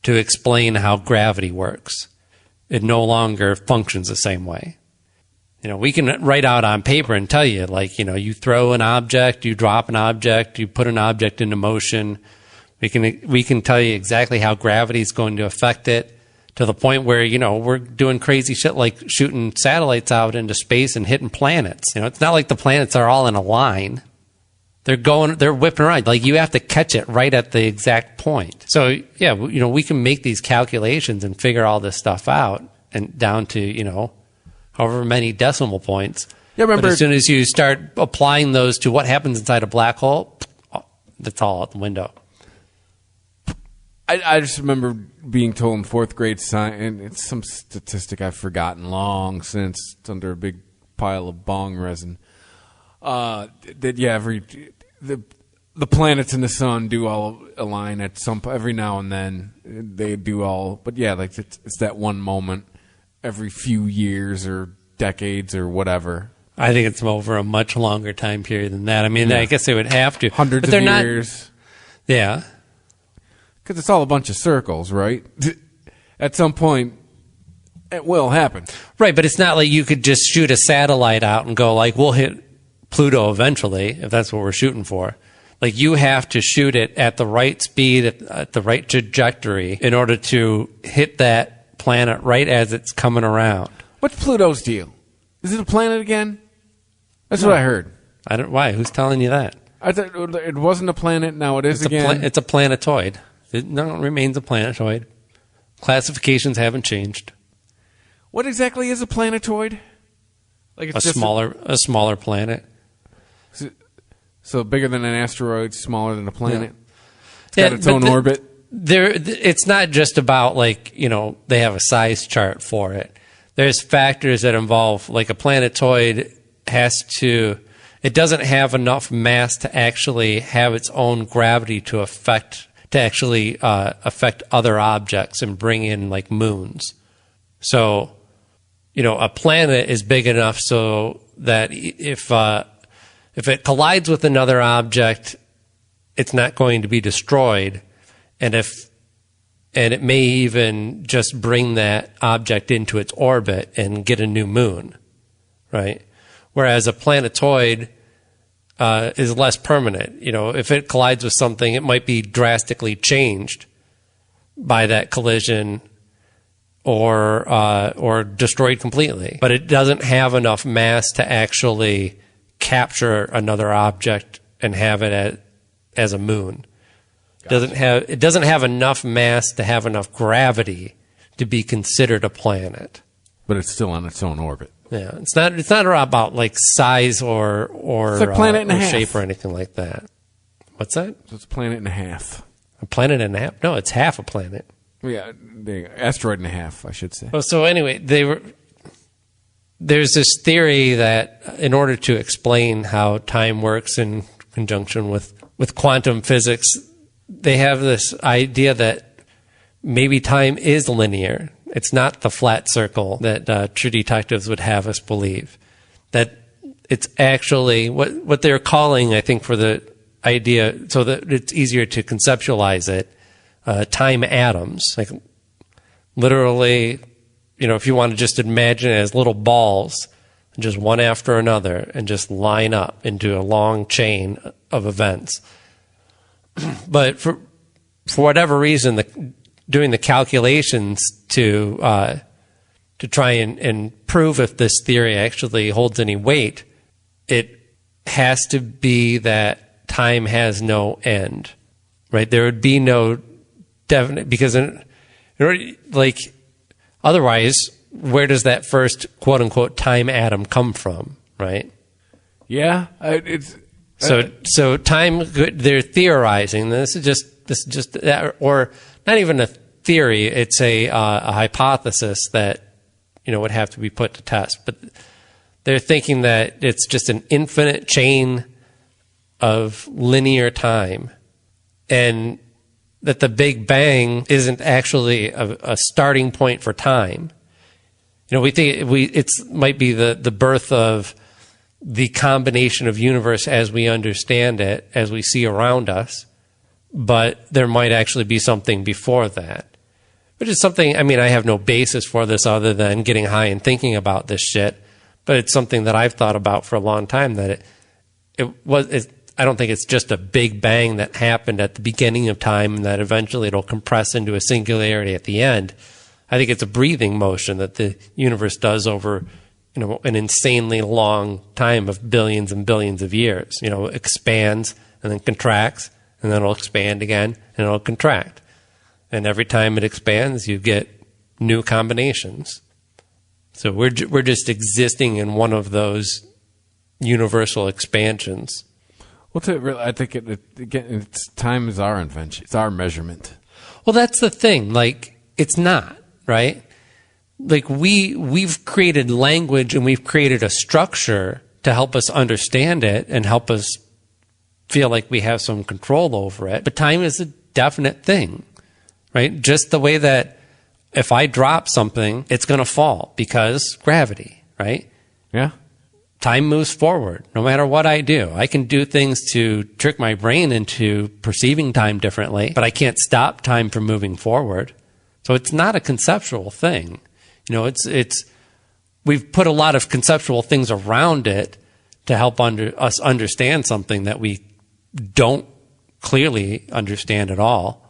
to explain how gravity works. It no longer functions the same way. We can write out on paper and tell you, you throw an object, you drop an object, you put an object into motion. We can tell you exactly how gravity is going to affect it, to the point where, we're doing crazy shit like shooting satellites out into space and hitting planets. It's not like the planets are all in a line. They're whipping around. You have to catch it right at the exact point. So, yeah, we can make these calculations and figure all this stuff out and down to, however many decimal points. Yeah, remember, but as soon as you start applying those to what happens inside a black hole, that's all out the window. I just remember being told in fourth grade science, and it's some statistic I've forgotten long since. It's under a big pile of bong resin. That the planets and the sun do all align at every now and then. They do all, but it's that one moment every few years or decades or whatever. I think it's over a much longer time period than that. I mean, I guess they would have to. Hundreds of years. Yeah. Because it's all a bunch of circles, right? At some point, it will happen. Right, but it's not like you could just shoot a satellite out and go, we'll hit Pluto eventually, if that's what we're shooting for. You have to shoot it at the right speed, at the right trajectory, in order to hit that planet right as it's coming around. What's Pluto's deal? Is it a planet again? That's what I heard. Why? Who's telling you that? I thought it wasn't a planet. Now it is again. It's a planetoid. It remains a planetoid. Classifications haven't changed. What exactly is a planetoid? It's a smaller planet. So bigger than an asteroid, smaller than a planet. It's got its own orbit. It's not just about they have a size chart for it. There's factors that involve a planetoid it doesn't have enough mass to actually have its own gravity to affect other objects and bring in moons. So, a planet is big enough so that if it collides with another object, it's not going to be destroyed, and it may even just bring that object into its orbit and get a new moon, right? Whereas a planetoid is less permanent. If it collides with something, it might be drastically changed by that collision or destroyed completely. But it doesn't have enough mass to actually capture another object and have it as a moon. Gotcha. It doesn't have enough mass to have enough gravity to be considered a planet. But it's still on its own orbit. Yeah, it's not about size or it's a planet and a half. Shape or anything like that. What's that? So it's a planet and a half. A planet and a half? No, it's half a planet. Yeah, asteroid and a half, I should say. Well, so anyway, there's this theory that in order to explain how time works in conjunction with quantum physics, they have this idea that maybe time is linear. It's not the flat circle that true detectives would have us believe. That it's actually what they're calling, I think, for the idea, so that it's easier to conceptualize it, time atoms. Like literally, if you want to just imagine it as little balls, just one after another, and just line up into a long chain of events. But for whatever reason, doing the calculations to try and prove if this theory actually holds any weight, it has to be that time has no end, right? There would be no definite, because otherwise, where does that first quote unquote time atom come from, right? Yeah, so time. They're theorizing. This is just, or not even a theory. It's a hypothesis that would have to be put to test. But they're thinking that it's just an infinite chain of linear time, and that the Big Bang isn't actually a starting point for time. We think it might be the birth of the combination of universe as we understand it, as we see around us, but there might actually be something before that, which is something, I have no basis for this other than getting high and thinking about this shit, but it's something that I've thought about for a long time, that I don't think it's just a big bang that happened at the beginning of time and that eventually it'll compress into a singularity at the end. I think it's a breathing motion that the universe does over an insanely long time of billions and billions of years. Expands and then contracts, and then it'll expand again and it'll contract. And every time it expands, you get new combinations. So we're just existing in one of those universal expansions. Well, I think it's time is our invention. It's our measurement. Well, that's the thing. It's not, right? We've created language and we've created a structure to help us understand it and help us feel like we have some control over it. But time is a definite thing, right? Just the way that if I drop something, it's going to fall because gravity, right? Yeah. Time moves forward no matter what I do. I can do things to trick my brain into perceiving time differently, but I can't stop time from moving forward. So it's not a conceptual thing. We've put a lot of conceptual things around it to help us understand something that we don't clearly understand at all.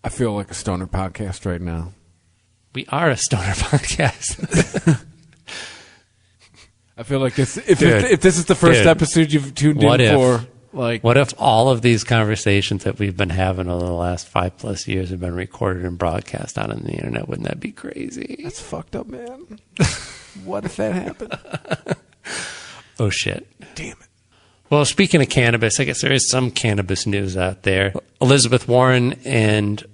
I feel like a stoner podcast right now. We are a stoner podcast. I feel like if this is the first episode you've tuned in for, what if all of these conversations that we've been having over the last 5+ years have been recorded and broadcast out on the internet? Wouldn't that be crazy? That's fucked up, man. What if that happened? Oh shit! Damn it. Well, speaking of cannabis, I guess there is some cannabis news out there. Elizabeth Warren and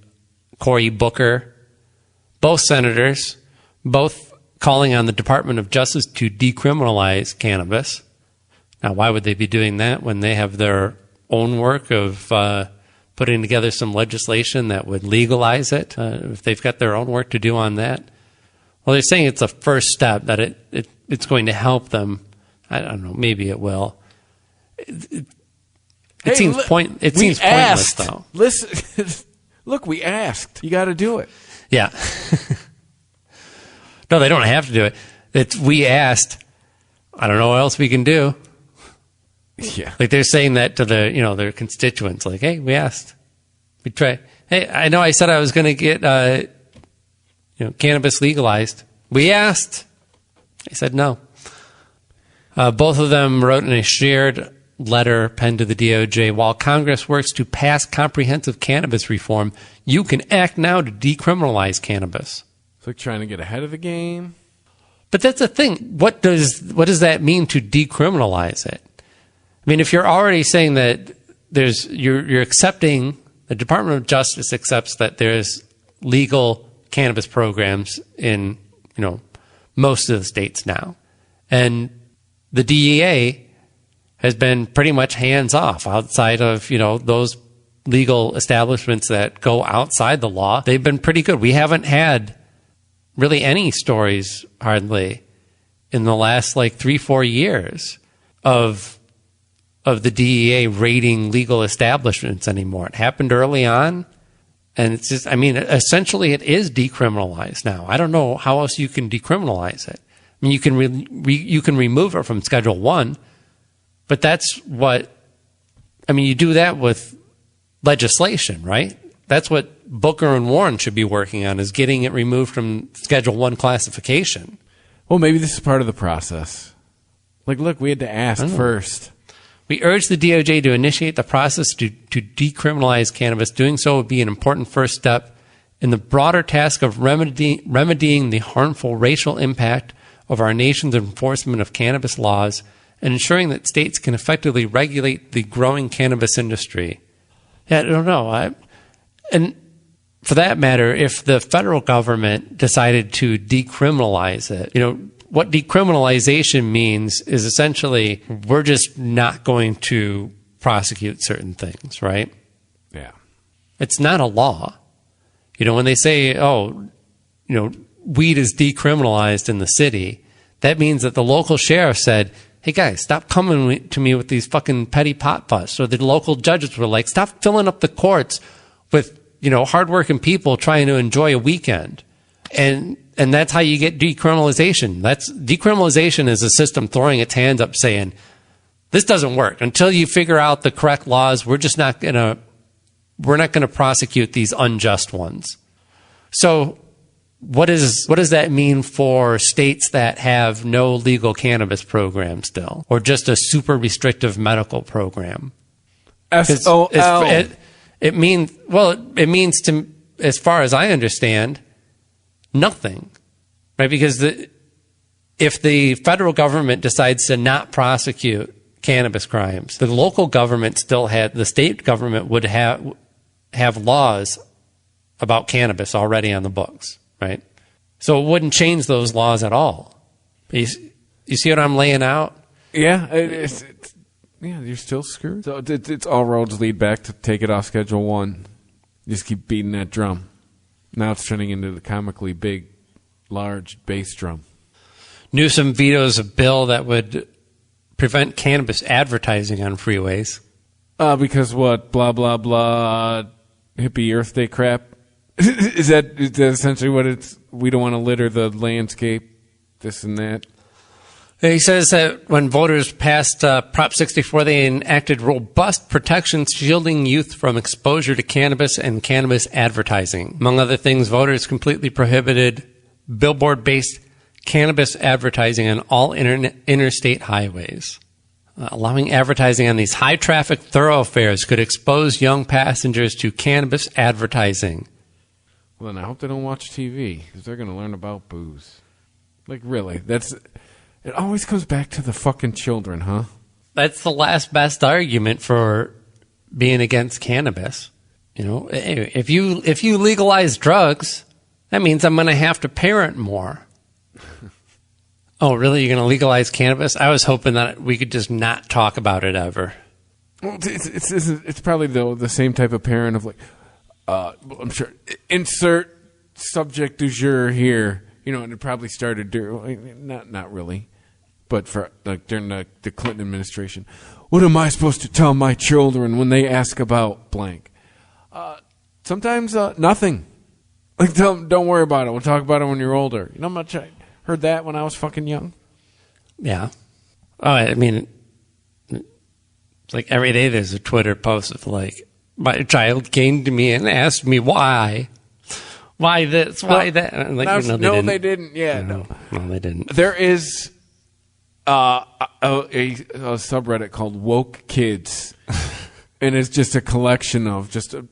Cory Booker, both senators, both calling on the Department of Justice to decriminalize cannabis. Now, why would they be doing that when they have their own work of putting together some legislation that would legalize it? If they've got their own work to do on that? Well, they're saying it's a first step, that it's going to help them. I don't know, maybe it will. It seems pointless, though. Listen, look, we asked. You got to do it. Yeah. No, they don't have to do it. We asked. I don't know what else we can do. Yeah. They're saying that to their constituents. Hey, we asked. We tried. Hey, I know I said I was going to get cannabis legalized. We asked. They said no. Both of them wrote in a shared letter penned to the DOJ, while Congress works to pass comprehensive cannabis reform, you can act now to decriminalize cannabis. It's like trying to get ahead of the game. But that's the thing. What does that mean to decriminalize it? I mean, if you're already saying that you're accepting, the Department of Justice accepts that there's legal cannabis programs in, most of the states now. And the DEA has been pretty much hands off outside of, those legal establishments that go outside the law, they've been pretty good. We haven't had really any stories, hardly, in the last 3-4 years of the DEA raiding legal establishments anymore. It happened early on, and it's just, essentially it is decriminalized now. I don't know how else you can decriminalize it. You can remove it from Schedule 1, but that's what, you do that with legislation, right? That's what Booker and Warren should be working on, is getting it removed from Schedule 1 classification. Well, maybe this is part of the process. Look, we had to ask first. We urge the DOJ to initiate the process to decriminalize cannabis. Doing so would be an important first step in the broader task of remedying the harmful racial impact of our nation's enforcement of cannabis laws and ensuring that states can effectively regulate the growing cannabis industry. Yeah, I don't know. And for that matter, if the federal government decided to decriminalize it, what decriminalization means is essentially we're just not going to prosecute certain things, right? Yeah. It's not a law. When they say, weed is decriminalized in the city, that means that the local sheriff said, hey guys, stop coming to me with these fucking petty pot butts. Or the local judges were like, stop filling up the courts with, hardworking people trying to enjoy a weekend. And that's how you get decriminalization. Decriminalization is a system throwing its hands up saying, this doesn't work. Until you figure out the correct laws, we're not going to prosecute these unjust ones. So what does that mean for states that have no legal cannabis program still, or just a super restrictive medical program? SOL. It means to, as far as I understand, nothing, right? Because if the federal government decides to not prosecute cannabis crimes, the local government the state government would have laws about cannabis already on the books, right? So it wouldn't change those laws at all. You see what I'm laying out? Yeah, you're still screwed. So it's all roads lead back to take it off Schedule 1. Just keep beating that drum. Now it's turning into the comically big, large bass drum. Newsom vetoes a bill that would prevent cannabis advertising on freeways. Because what? Blah, blah, blah, hippie Earth Day crap? Is that essentially what it's? We don't want to litter the landscape, this and that? He says that when voters passed Prop 64, they enacted robust protections shielding youth from exposure to cannabis and cannabis advertising. Among other things, voters completely prohibited billboard-based cannabis advertising on all interstate highways. Allowing advertising on these high-traffic thoroughfares could expose young passengers to cannabis advertising. Well, then I hope they don't watch TV, because they're going to learn about booze. Really, it always comes back to the fucking children, huh? That's the last best argument for being against cannabis. If you legalize drugs, that means I'm going to have to parent more. Oh, really? You're going to legalize cannabis? I was hoping that we could just not talk about it ever. Well, it's probably the same type of parent of I'm sure, insert subject du jour here, and it probably started during, not really, but for during the Clinton administration. What am I supposed to tell my children when they ask about blank? Sometimes nothing. Don't worry about it. We'll talk about it when you're older. How much I heard that when I was fucking young? Yeah. Oh, every day there's a Twitter post of my child came to me and asked me why this, why that. They didn't. Yeah, no, they didn't. There is a subreddit called Woke Kids, and it's just a collection of just a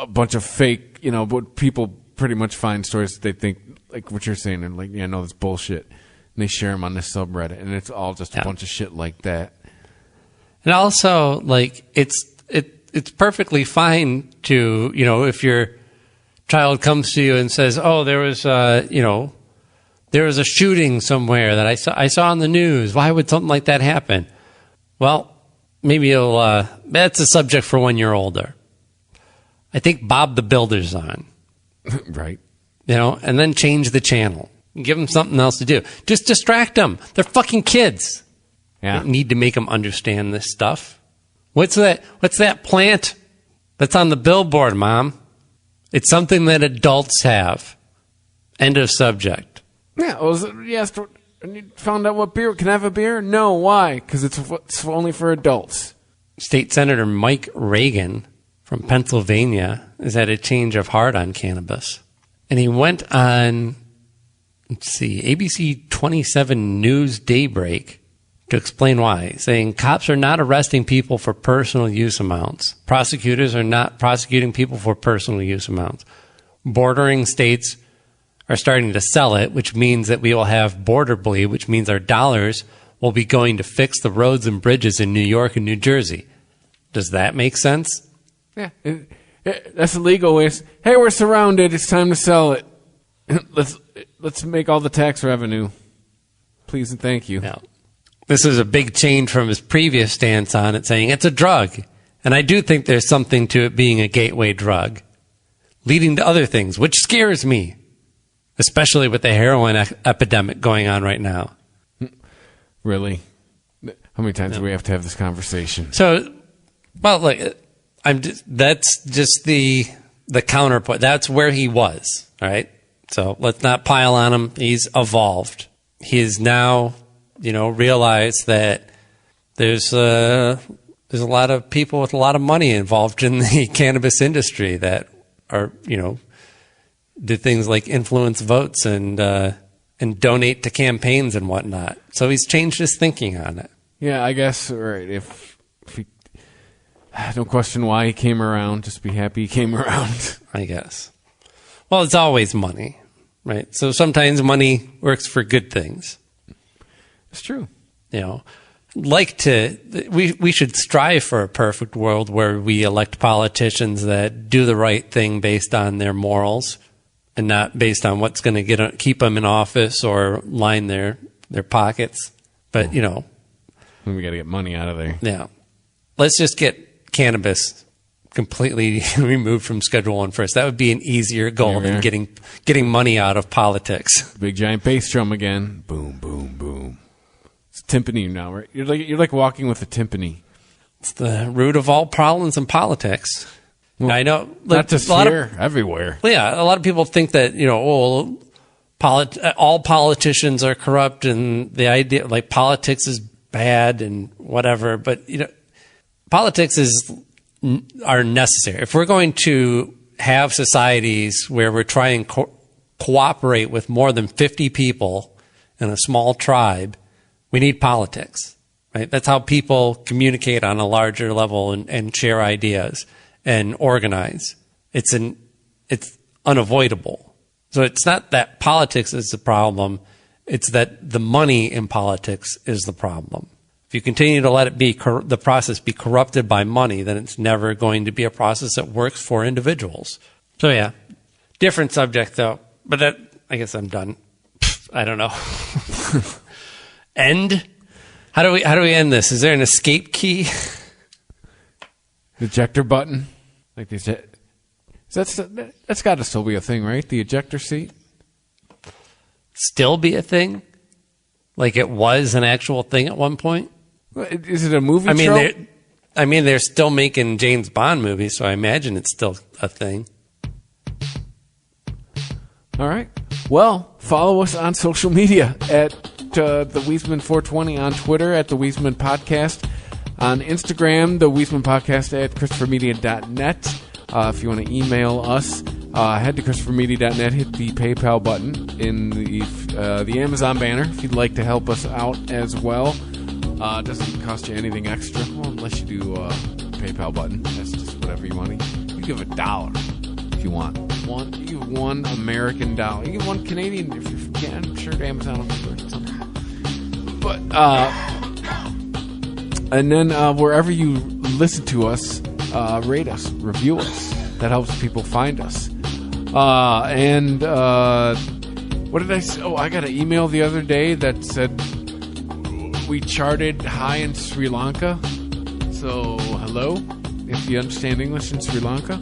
bunch of fake, but people pretty much find stories that they think, like what you're saying, and no, that's bullshit, and they share them on this subreddit, and it's all just a bunch of shit like that. And also, it's perfectly fine to, if your child comes to you and says, "Oh, there was a shooting somewhere that I saw on the news. Why would something like that happen?" Well, maybe that's a subject for when you're older. I think Bob the Builder's on. Right. And then change the channel. Give them something else to do. Just distract them. They're fucking kids. Yeah. You don't need to make them understand this stuff. What's that plant that's on the billboard, Mom? It's something that adults have. End of subject. Yeah. And you found out what beer. Can I have a beer? No. Why? Because it's only for adults. State Senator Mike Reagan from Pennsylvania has had a change of heart on cannabis. And he went on, ABC 27 News Daybreak to explain why, saying cops are not arresting people for personal use amounts. Prosecutors are not prosecuting people for personal use amounts. Bordering states are starting to sell it, which means that we will have border bleed, which means our dollars will be going to fix the roads and bridges in New York and New Jersey. Does that make sense? Yeah. That's illegal. Hey, we're surrounded. It's time to sell it. Let's make all the tax revenue. Please and thank you. Now, this is a big change from his previous stance on it, saying it's a drug. And I do think there's something to it being a gateway drug, leading to other things, which scares me, especially with the heroin epidemic going on right now. Really? How many times do we have to have this conversation? So, well, look, that's just the counterpoint. That's where he was, all right? So let's not pile on him. He's evolved. He is now, realized that there's a lot of people with a lot of money involved in the cannabis industry that are, do things like influence votes and donate to campaigns and whatnot. So he's changed his thinking on it. Yeah, I guess, right. If he, don't question why he came around. Just be happy he came around. I guess. Well, it's always money, right? So sometimes money works for good things. It's true. We should strive for a perfect world where we elect politicians that do the right thing based on their morals and not based on what's going to keep them in office or line their pockets. But, we got to get money out of there. Yeah. Let's just get cannabis completely removed from Schedule 1 first. That would be an easier goal than getting money out of politics. Big giant bass drum again. Boom, boom, boom. It's timpani now, right? You're like walking with a timpani. It's the root of all problems in politics. Well, I know, not just here, everywhere. Yeah, a lot of people think that all politicians are corrupt, and the idea like politics is bad and whatever. But politics are necessary if we're going to have societies where we're trying to cooperate with more than 50 people in a small tribe. We need politics, right? That's how people communicate on a larger level and share ideas and organize. It's unavoidable. So it's not that politics is the problem. It's that the money in politics is the problem. If you continue to let it be the process be corrupted by money, then it's never going to be a process that works for individuals. So yeah, different subject though. But I guess I'm done. I don't know. End? How do we end this? Is there an escape key? The ejector button? Like that's got to still be a thing, right? The ejector seat? Still be a thing? Like it was an actual thing at one point? Is it a movie trope? They're still making James Bond movies, so I imagine it's still a thing. All right. Well, follow us on social media at the Weisman 420 on Twitter, at the Weisman Podcast on Instagram, the Weisman Podcast at ChristopherMedia.net. If you want to email us, head to ChristopherMedia.net, hit the PayPal button in the Amazon banner if you'd like to help us out as well. It doesn't cost you anything extra, unless you do a PayPal button. That's just whatever you want. You give $1 if you want. You give $1 American dollar. You give $1 Canadian if you can. I'm sure Amazon will do something. But and then wherever you listen to us, rate us, review us. That helps people find us. What did I say? Oh, I got an email the other day that said we charted high in Sri Lanka. So, hello, if you understand English in Sri Lanka.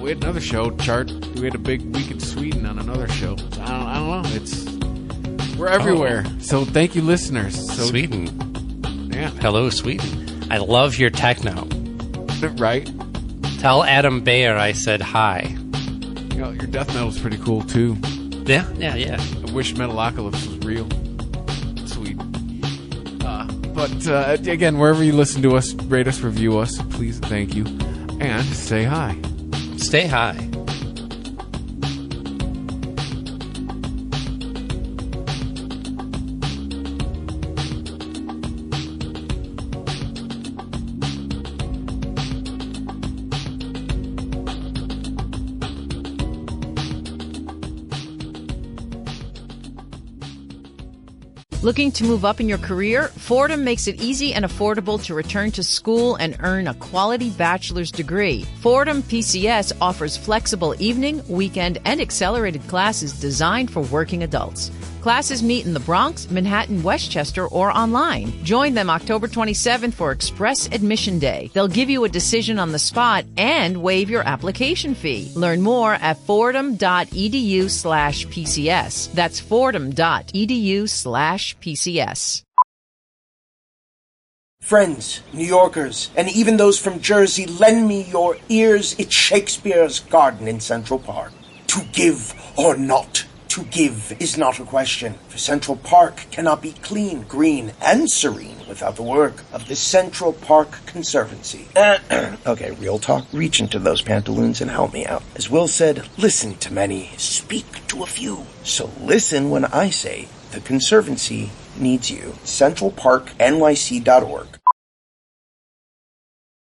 we had another show chart. We had a big week in Sweden on another show. So I don't know. We're everywhere. So thank you, listeners. So, Sweden. Yeah. Hello, Sweden. I love your techno. Right. Tell Adam Bayer I said hi. Your death metal's pretty cool, too. Yeah. I wish Metalocalypse was real. Sweet. But again, wherever you listen to us, rate us, review us, please and thank you. And say hi. Stay high. Looking to move up in your career? Fordham makes it easy and affordable to return to school and earn a quality bachelor's degree. Fordham PCS offers flexible evening, weekend, and accelerated classes designed for working adults. Classes meet in the Bronx, Manhattan, Westchester, or online. Join them October 27th for Express Admission Day. They'll give you a decision on the spot and waive your application fee. Learn more at fordham.edu/PCS. That's fordham.edu/PCS. Friends, New Yorkers, and even those from Jersey, lend me your ears. It's Shakespeare's garden in Central Park. To give or not to give is not a question, for Central Park cannot be clean, green, and serene without the work of the Central Park Conservancy. Okay, real talk. Reach into those pantaloons and help me out. As Will said, listen to many, speak to a few. So listen when I say the Conservancy needs you. CentralParkNYC.org.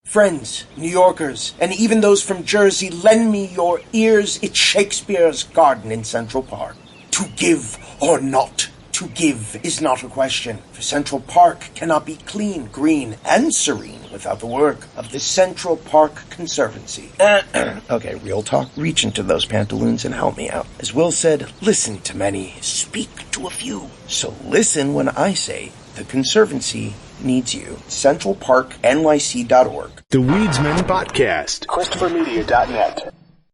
Friends, New Yorkers, and even those from Jersey, lend me your ears. It's Shakespeare's garden in Central Park. To give or not to give is not a question, for Central Park cannot be clean, green, and serene without the work of the Central Park Conservancy. Okay, real talk. Reach into those pantaloons and help me out. As Will said, listen to many, speak to a few. So listen when I say the Conservancy needs you. CentralParkNYC.org. The Weedsman Podcast. ChristopherMedia.net.